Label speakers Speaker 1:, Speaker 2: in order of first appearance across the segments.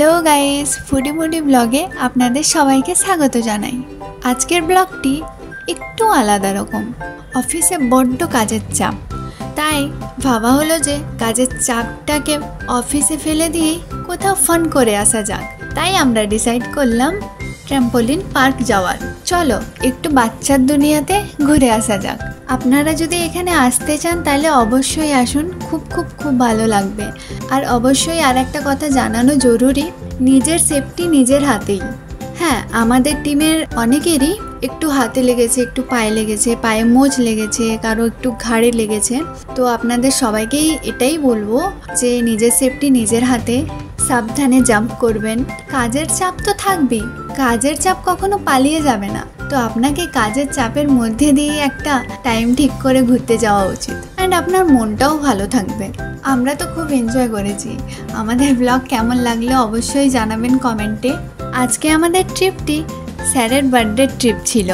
Speaker 1: Hello guys, foodie मुडी ब्लगे आपनादेर सबाइके स्वागत जानाई। आजकेर ब्लगटी एकटू आलादा रकम। अफिसे बड्ड काजेर चाप, ताई भाबा हलो जे काजेर चापटाके अफिसे फेले दिए कोथाओ फान करे आसा जाक। ताई आमरा डिसाइड करलाम ट्रैम्पोलिन पार्क जावार। चलो एकटू बाच्चार दुनियाते घुरे आसा जाक। আপনারা যদি এখানে আসতে চান তাহলে অবশ্যই আসুন, খুব খুব খুব ভালো লাগবে। আর অবশ্যই আর একটা কথা জানানো জরুরি, নিজের সেফটি নিজের হাতেই। হ্যাঁ, আমাদের টিমের অনেকেরই একটু হাতে লেগেছে, একটু পায়ে লেগেছে, পায়ে মোচ লেগেছে, কারো একটু ঘাড়ে লেগেছে। তো আপনাদের সবাইকেই এটাই বলবো যে নিজের সেফটি নিজের হাতে, সাবধানে জাম্প করবেন। কাজের চাপ তো থাকবেই, কাজের চাপ কখনো পালিয়ে যাবে না। তো আপনাকে কাজের চাপের মধ্যে দিয়ে একটা টাইম ঠিক করে ঘুরতে যাওয়া উচিত, অ্যান্ড আপনার মনটাও ভালো থাকবে। আমরা তো খুব এনজয় করেছি। আমাদের ব্লগ কেমন লাগলো অবশ্যই জানাবেন কমেন্টে। আজকে আমাদের ট্রিপটি স্যারের বার্থডে ট্রিপ ছিল।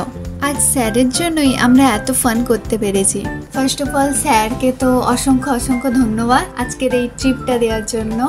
Speaker 1: আজ স্যারের জন্যই আমরা এত ফান করতে পেরেছি। ফার্স্ট অফ অল স্যারকে তো অসংখ্য অসংখ্য ধন্যবাদ আজকের এই ট্রিপটা দেওয়ার জন্য।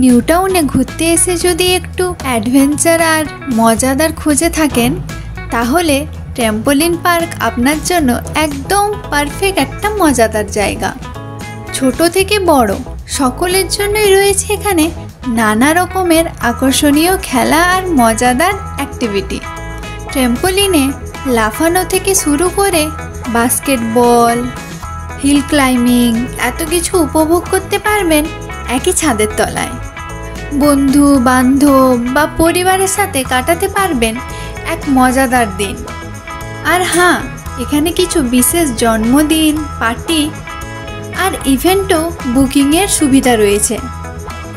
Speaker 1: নিউ টাউনে ঘুরতে এসে যদি একটু অ্যাডভেঞ্চার আর মজাদার খুঁজে থাকেন তাহলে ট্র্যাম্পোলিন পার্ক আপনার জন্য একদম পারফেক্ট একটা মজাদার জায়গা। ছোট থেকে বড় সকলের জন্যই রয়েছে এখানে নানা রকমের আকর্ষণীয় খেলা আর মজাদার অ্যাক্টিভিটি। ট্র্যাম্পোলিনে লাফানো থেকে শুরু করে বাস্কেটবল, হিল ক্লাইম্বিং এত কিছু উপভোগ করতে পারবেন একই ছাদের তলায়। বন্ধু বান্ধব বা পরিবারের সাথে কাটাতে পারবেন এক মজাদার দিন। আর হ্যাঁ, এখানে কিছু বিশেষ জন্মদিন, পার্টি আর ইভেন্টও বুকিংয়ের সুবিধা রয়েছে।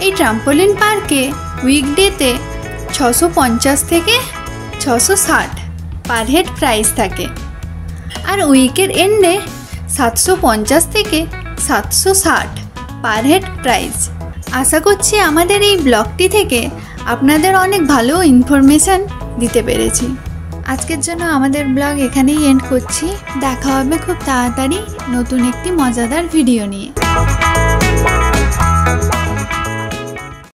Speaker 1: এই ট্রাম্পোলিন পার্কে উইকডেতে 650 থেকে 660 পার হেড প্রাইস থাকে, আর উইকের এন্ডে 750 থেকে 760 পার হেড প্রাইস। আশা করছি আমাদের এই ব্লগটি থেকে আপনাদের অনেক ভালো ইনফরমেশান দিতে পেরেছি। আজকের জন্য আমাদের ব্লগ এখানেই এন্ড করছি। দেখা হবে খুব তাড়াতাড়ি নতুন একটি মজাদার ভিডিও নিয়ে।